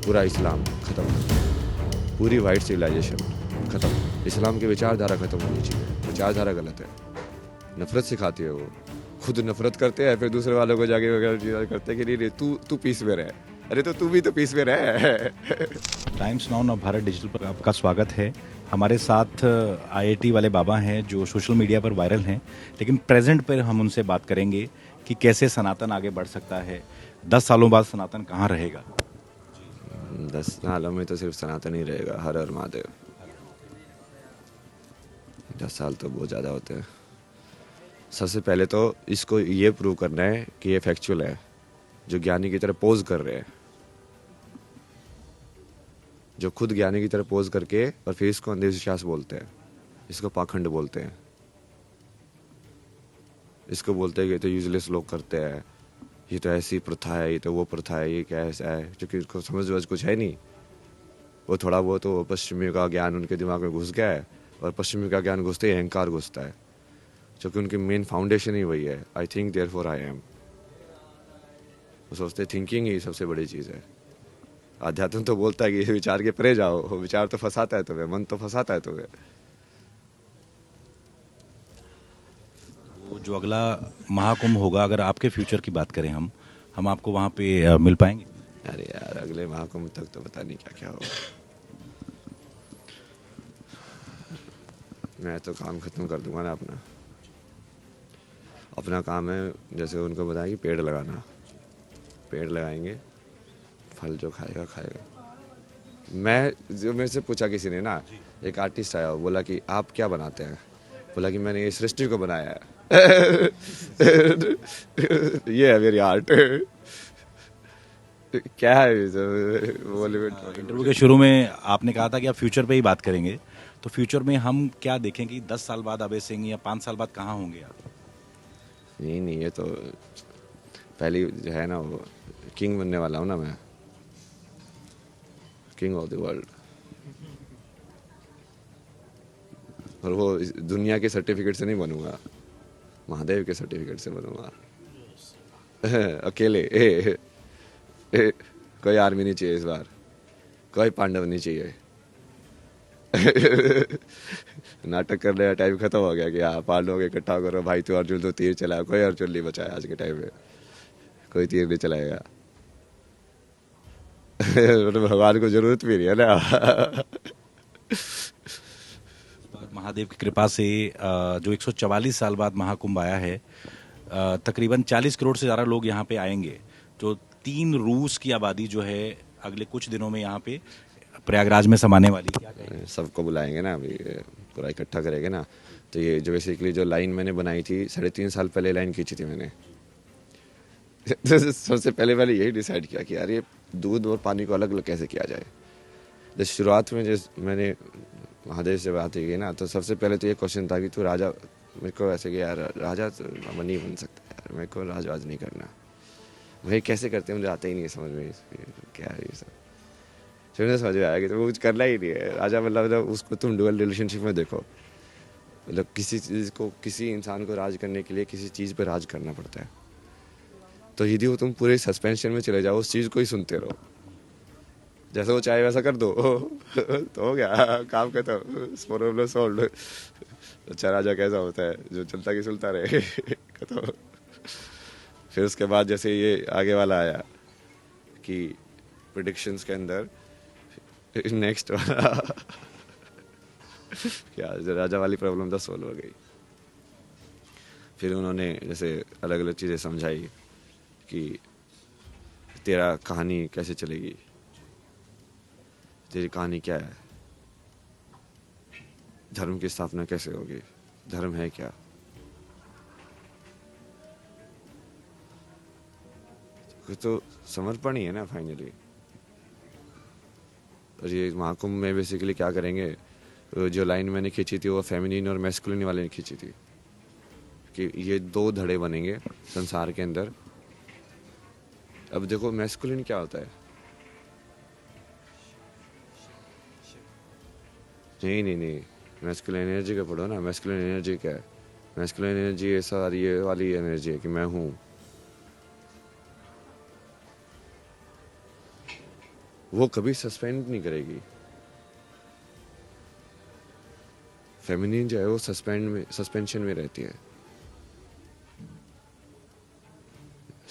पूरा इस्लाम ख़त्म, पूरी वाइट सिविलाइजेशन ख़त्म, इस्लाम की विचारधारा ख़त्म होनी चाहिए। विचारधारा गलत है, नफ़रत सिखाती है वो, खुद नफ़रत करते हैं फिर दूसरे वालों को जाके वगैरह करते हैं कि नहीं तू पीस में रहे। अरे तो तू भी तो पीस में रहे। टाइम्स नाउ भारत डिजिटल पर आपका स्वागत है। हमारे साथ आईआईटी वाले बाबा हैं जो सोशल मीडिया पर वायरल हैं, लेकिन प्रेजेंट पर हम उनसे बात करेंगे कि कैसे सनातन आगे बढ़ सकता है। 10 सालों बाद सनातन कहाँ रहेगा। 10 सालों में तो सिर्फ सनातन ही रहेगा। हर हर महादेव। 10 साल तो बहुत ज़्यादा होते हैं। सबसे पहले तो इसको ये प्रूव करना है कि ये फैक्चुअल है, जो ज्ञानी की तरह पोज कर रहे हैं, जो खुद ज्ञानी की तरह पोज करके और फिर इसको अंधविश्वास बोलते हैं, इसको पाखंड बोलते हैं, इसको बोलते हैं कि ये तो यूजलेस लोग करते हैं, ये तो ऐसी प्रथा है, ये तो वो प्रथा है, ये क्या ऐसा है, क्योंकि उसको समझ वज कुछ है नहीं। वो थोड़ा बहुत तो पश्चिमी का ज्ञान उनके दिमाग में घुस गया है, और पश्चिमी का ज्ञान घुसते ही अहंकार घुसता है, क्योंकि उनकी मेन फाउंडेशन ही वही है, I think therefore I am. वो सोचते थिंकिंग ही सबसे बड़ी चीज़ है। अध्यात्म तो बोलता है कि विचार के परे जाओ, विचार तो फंसाता है तुम्हें, मन तो फंसाता है तुम्हें। वो जो अगला महाकुंभ होगा, अगर आपके फ्यूचर की बात करें हम आपको वहाँ पे मिल पाएंगे। अरे यार अगले महाकुंभ तक तो पता नहीं क्या क्या होगा। मैं तो काम खत्म कर दूंगा ना अपना। अपना काम है जैसे उनको बताया कि पेड़ लगाना, पेड़ लगाएंगे, फल जो खाएगा खाएगा। मैं जो मेरे से पूछा किसी ने ना, एक आर्टिस्ट आया, बोला कि आप क्या बनाते हैं, बोला कि मैंने ये सृष्टि को बनाया है। ये है मेरी आर्ट। क्या है बॉलीवुड। इंटरव्यू के शुरू में आपने कहा था कि आप फ्यूचर पे ही बात करेंगे, तो फ्यूचर में हम क्या देखें कि 10 साल बाद अभय सिंह या 5 साल बाद कहाँ होंगे आप। नहीं ये तो पहली जो है ना, वो किंग बनने वाला हूँ ना मैं, किंग ऑफ द वर्ल्ड। और वो दुनिया के सर्टिफिकेट से नहीं बनूंगा, महादेव के सर्टिफिकेट से बनूंगा। अकेले कोई आर्मी नहीं चाहिए इस बार, कोई पांडव नहीं चाहिए। नाटक करने का टाइम खत्म हो गया कि हाँ पांडवों के इकट्ठा करो भाई, तू अर्जुन तो तीर चलाया, कोई अर्जुन नहीं बचा है आज के टाइम में, कोई तीर नहीं चलाएगा। भगवान को जरूरत भी नहीं है ना। महादेव की कृपा से जो 144 साल बाद महाकुंभ आया है, तकरीबन 40 करोड़ से ज़्यादा लोग यहाँ पे आएंगे। जो 3 रूस की आबादी जो है अगले कुछ दिनों में यहाँ पे प्रयागराज में समाने वाली है। क्या कहेंगे? सबको बुलाएंगे ना, अभी पूरा इकट्ठा करेंगे ना। तो ये जो बेसिकली जो लाइन मैंने बनाई थी 3.5 साल पहले लाइन खींची थी मैंने। सबसे पहले मैंने यही डिसाइड किया कि यार ये दूध और पानी को अलग अलग कैसे किया जाए। जब शुरुआत में जिस मैंने महादेव से बात की ना, तो सबसे पहले तो ये क्वेश्चन था कि तू राजा, मेरे को ऐसे कि यार राजा तो नहीं बन सकता यार, मेरे को राजवाज नहीं करना। भाई कैसे करते हैं मुझे आता ही नहीं है समझ में, क्या है ये सब। फिर मुझे समझ में आया कि तो कुछ करना ही नहीं है। राजा मतलब उसको तुम डुअल रिलेशनशिप में देखो, मतलब किसी चीज़ को, किसी इंसान को राज करने के लिए किसी चीज़ पर राज करना पड़ता है। तो यदि वो तुम पूरे सस्पेंशन में चले जाओ, उस चीज़ को ही सुनते रहो, जैसा वो चाहे वैसा कर दो, तो हो गया काम खत्म, प्रॉब्लम सॉल्व। अच्छा राजा कैसा होता है, जो चलता की सुनता रहे। खत्म। फिर उसके बाद जैसे ये आगे वाला आया कि प्रिडिक्शंस के अंदर नेक्स्ट वाला क्या राजा वाली प्रॉब्लम तो सॉल्व हो गई। फिर उन्होंने जैसे अलग अलग चीज़ें समझाई कि तेरा कहानी कैसे चलेगी, तेरी कहानी क्या है, धर्म की स्थापना कैसे होगी, धर्म है क्या। तो समर्पण ही है ना फाइनली। और ये महाकुंभ में बेसिकली क्या करेंगे, जो लाइन मैंने खींची थी वो फेमिनिन और मैस्कुलिन वाले ने खींची थी कि ये 2 धड़े बनेंगे संसार के अंदर। अब देखो मैस्कुलिन क्या होता है। नहीं मैस्कुलिन एनर्जी का पढ़ो ना। मैस्कुलिन एनर्जी क्या है, मैस्कुलिन एनर्जी ये सारी ये वाली एनर्जी है कि मैं हूँ, वो कभी सस्पेंड नहीं करेगी। फेमिनिन जो है वो सस्पेंशन में रहती है।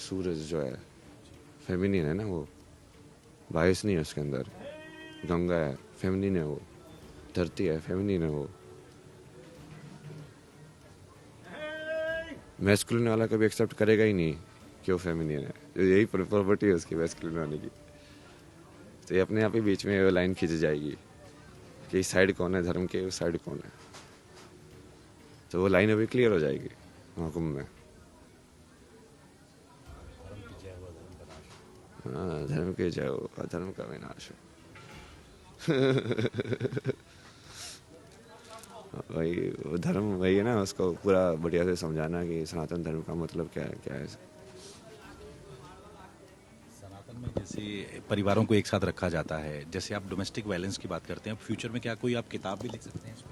सूरज जो है फेमिनिन है ना, वो बायस नहीं है उसके अंदर। गंगा है फेमिनिन है वो। धरती है फेमिनिन है वो। मैस्कुलिन वाला कभी एक्सेप्ट करेगा ही नहीं कि वो फेमिनिन है। तो यही प्रॉपर्टी है उसकी मैस्कुलिन होने की। तो ये अपने आप ही बीच में वो लाइन खींच जाएगी कि इस साइड कौन है धर्म के, उस साइड कौन है। तो वो लाइन अभी क्लियर हो जाएगी महाकुंभ में। हाँ, धर्म के जय हो, अधर्म का विनाश हो। वही वो धर्म वही है ना, उसको पूरा बढ़िया से समझाना कि सनातन धर्म का मतलब क्या है। सनातन में जैसे परिवारों को एक साथ रखा जाता है, जैसे आप डोमेस्टिक वायलेंस की बात करते हैं, फ्यूचर में क्या कोई आप किताब भी लिख सकते हैं इस पे?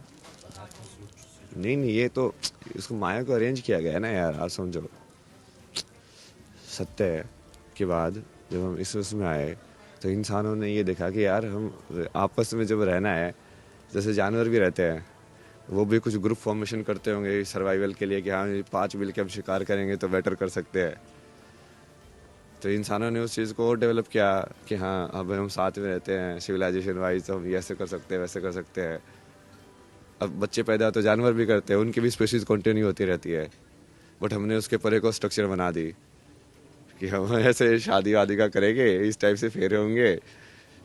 नहीं नहीं, ये तो इसको माया को अरेंज किया गया है ना यार। आप समझो, सत्य के बाद जब हम इस उसमें आए तो इंसानों ने ये देखा कि यार हम आपस में जब रहना है, जैसे जानवर भी रहते हैं, वो भी कुछ ग्रुप फॉर्मेशन करते होंगे सर्वाइवल के लिए कि हाँ 5 मिल के हम शिकार करेंगे तो बेटर कर सकते हैं। तो इंसानों ने उस चीज़ को और डेवलप किया कि हाँ अब हम साथ में रहते हैं सिविलाइजेशन वाइज, तो हम ऐसे कर सकते हैं वैसे कर सकते हैं। अब बच्चे पैदा तो जानवर भी करते हैं, उनकी भी स्पीशीज कंटिन्यू होती रहती है। बट हमने उसके पर एक और स्ट्रक्चर बना दी कि हम ऐसे शादी वादी का करेंगे, इस टाइप से फेरे होंगे,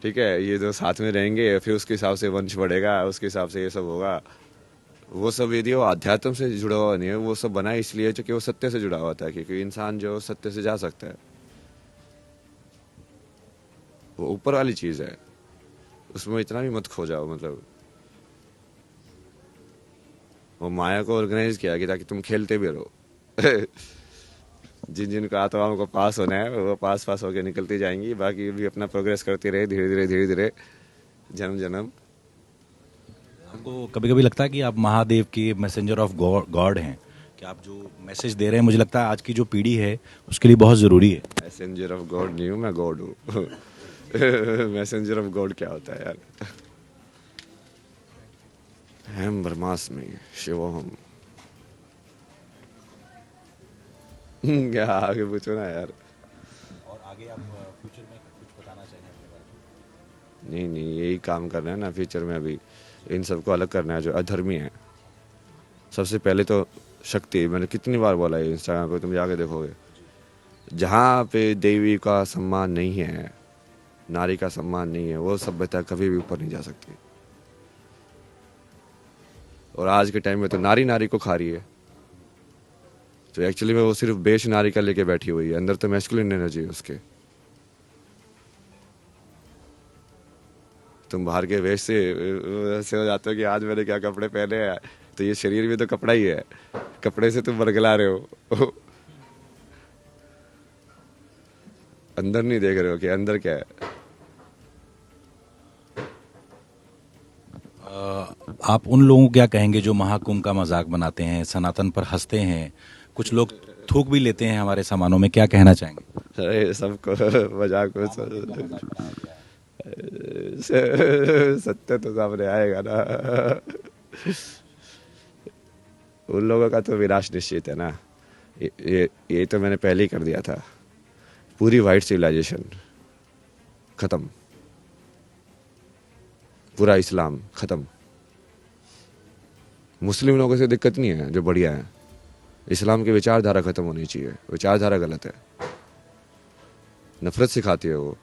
ठीक है, ये जो साथ में रहेंगे, फिर उसके हिसाब से वंश बढ़ेगा, उसके हिसाब से ये सब होगा। वो सब यदि वो अध्यात्म से जुड़ा हुआ नहीं है, वो सब बना इसलिए क्योंकि वो सत्य से जुड़ा हुआ था, क्योंकि इंसान जो सत्य से जा सकता है, वो ऊपर वाली चीज़ है, उसमें इतना भी मत खो जाओ। मतलब वो माया को ऑर्गेनाइज किया कि ताकि तुम खेलते भी रहो। जिन जिन का आत्माओं को पास होना है वो पास पास होकर निकलती जाएंगी, बाकी भी अपना प्रोग्रेस करती रहे धीरे धीरे जन्म जन्म। आपको कभी कभी लगता है कि आप महादेव के मैसेंजर ऑफ गॉड हैं, कि आप जो मैसेज दे रहे हैं, मुझे लगता है आज की जो पीढ़ी है उसके लिए बहुत ज़रूरी है? मैसेंजर ऑफ गॉड नहीं हूँ मैं, गॉड हूँ। मैसेंजर ऑफ गॉड क्या होता है यार? हम ब्रह्मास्मि शिवोहम। क्या आगे पूछो ना यार। और आगे आप फ्यूचर में कुछ बताना चाहेंगे अपने बारे में? नहीं नहीं, यही काम करना है ना फ्यूचर में। अभी इन सबको अलग करना है जो अधर्मी है। सबसे पहले तो शक्ति, मैंने कितनी बार बोला है, इंस्टाग्राम पे तुम जाके देखोगे, जहाँ पे देवी का सम्मान नहीं है, नारी का सम्मान नहीं है, वो सभ्यता कभी भी ऊपर नहीं जा सकती। और आज के टाइम में तो नारी नारी को खा रही है। तो एक्चुअली में वो सिर्फ बेश नारी का लेके बैठी हुई है, अंदर तो मैस्कुलिन एनर्जी है उसके। तुम बाहर के वेश से ऐसे हो जाते हो कि आज मैंने क्या कपड़े पहने हैं, तो ये शरीर भी तो कपड़ा ही है, कपड़े से तुम बरगला रहे हो। अंदर नहीं देख रहे हो कि अंदर क्या है। आप उन लोगों को क्या कहेंगे जो महाकुंभ का मजाक बनाते हैं, सनातन पर हंसते हैं, कुछ लोग थूक भी लेते हैं हमारे सामानों में, क्या कहना चाहेंगे? अरे सबको मजाक में सत्य तो सामने आएगा ना। उन लोगों का तो विनाश निश्चित है ना। ये तो मैंने पहले ही कर दिया था। पूरी वाइट सिविलाइजेशन खत्म, पूरा इस्लाम खत्म। मुस्लिम लोगों से दिक्कत नहीं है जो बढ़िया है, इस्लाम की विचारधारा खत्म होनी चाहिए। विचारधारा गलत है, नफरत सिखाती है वो।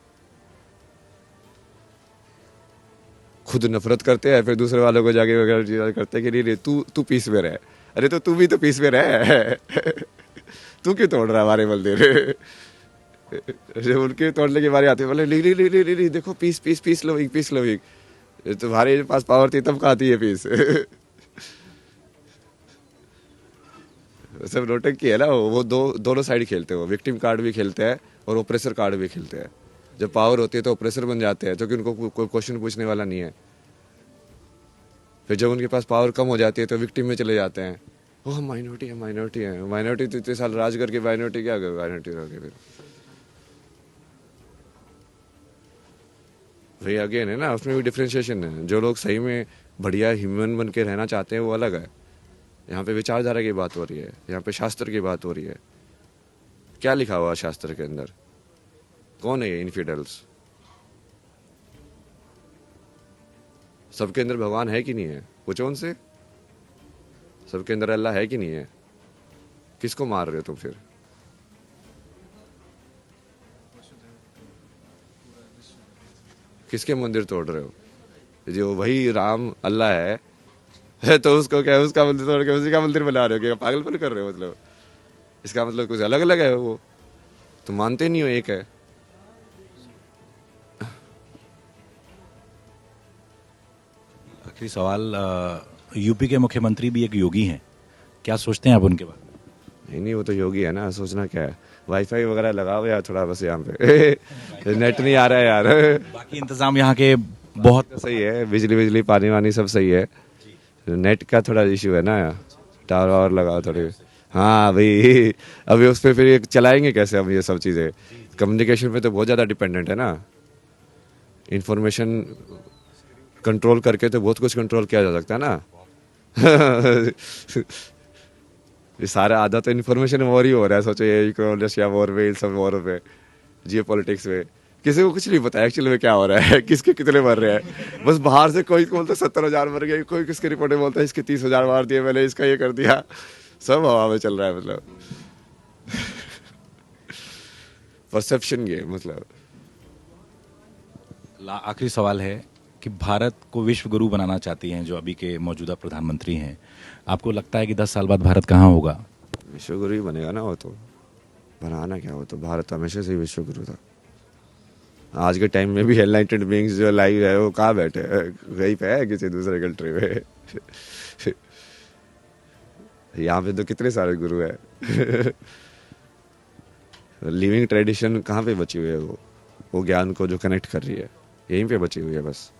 खुद नफरत करते हैं, फिर दूसरे वालों को जाके वगैरह करते हैं कि नहीं तू पीस में रह। अरे तो तू भी तो पीस में रह। तू क्यों तोड़ रहा है हमारे मंदिर? जब उनके तोड़ने की बारी आती है, बोले नहीं देखो पीस पीस पीस लो पीस लो। तुम्हारे पास पावर थी तब खाती है पीस। सब नोटंकी है ना। वो दोनों साइड खेलते हैं, वो विक्टिम कार्ड भी खेलते हैं और ओप्रेसर कार्ड भी खेलते हैं। जब पावर होती है तो ओप्रेसर बन जाते हैं क्योंकि उनको कोई क्वेश्चन पूछने वाला नहीं है। फिर जब उनके पास पावर कम हो जाती है तो विक्टिम में चले जाते हैं। वो हम माइनॉरिटी है। माइनॉरिटी तो इतने साल राज करके माइनॉरिटी क्या कर, माइनॉरिटी रह के फिर वही अगेन है ना, उसमें भी डिफ्रेंशिएशन है। जो लोग सही में बढ़िया ह्यूमन बन के रहना चाहते हैं वो अलग है। यहाँ पे विचारधारा की बात हो रही है, यहाँ पे शास्त्र की बात हो रही है। क्या लिखा हुआ है शास्त्र के अंदर? कौन है ये इनफिडल्स? सबके अंदर भगवान है कि नहीं है? पूछो उनसे। सबके अंदर अल्लाह है कि नहीं है? किसको मार रहे हो तुम फिर? किसके मंदिर तोड़ रहे हो? जो वही राम अल्लाह है तो उसको क्या, उसका मंदिर तोड़ के उसी का मंदिर बना रहे हो? क्या पागलपन कर रहे हो? मतलब इसका मतलब कुछ अलग अलग है वो। तुम मानते नहीं हो एक है। आखिरी सवाल, यूपी के मुख्यमंत्री भी एक योगी हैं, क्या सोचते हैं आप उनके बारे में? नहीं वो तो योगी है ना, सोचना क्या है। वाईफाई वगैरह लगाओ यार थोड़ा बस यहाँ पे नेट नहीं आ रहा है यार। बाकी इंतजाम यहाँ के बहुत तो सही है, बिजली बिजली पानी वानी सब सही है। नेट का थोड़ा इशू है ना, टावर वावर लगाओ थोड़ी। हाँ भाई, अभी उस पर फिर ये चलाएंगे कैसे हम ये सब चीज़ें? कम्युनिकेशन पे तो बहुत ज़्यादा डिपेंडेंट है ना। इंफॉर्मेशन कंट्रोल करके तो बहुत कुछ कंट्रोल किया जा सकता है ना। ये सारा आधा तो इन्फॉर्मेशन वॉर ही हो रहा है। सोचो ये यूक्रेन रशिया वॉर में, इन सब वॉर में, जियो पॉलिटिक्स में किसी को कुछ नहीं पता एक्चुअली में क्या हो रहा है, किसके कितने मर रहे हैं। बस बाहर से कोई बोलता 70,000 मर गए, कोई किसके रिपोर्ट में बोलता है इसके 30,000 मार दिए मैंने, इसका ये कर दिया। सब हवा में चल रहा है मतलब। परसेप्शन ये मतलब। आखिरी सवाल है कि भारत को विश्व गुरु बनाना चाहती हैं जो अभी के मौजूदा प्रधानमंत्री हैं, आपको लगता है कि 10 साल बाद भारत कहाँ होगा? विश्वगुरु ही बनेगा ना वो तो। बनाना क्या, वो तो भारत हमेशा से ही विश्वगुरु था। आज के टाइम में भी एनलाइटेड बीइंग्स जो लाइव है वो कहाँ बैठे हैं? कहीं पे है किसी दूसरे कंट्री में? यहाँ पे तो कितने सारे गुरु है। लिविंग ट्रेडिशन कहाँ पे बची हुई है? वो ज्ञान को जो कनेक्ट कर रही है यहीं पे बची हुई है बस।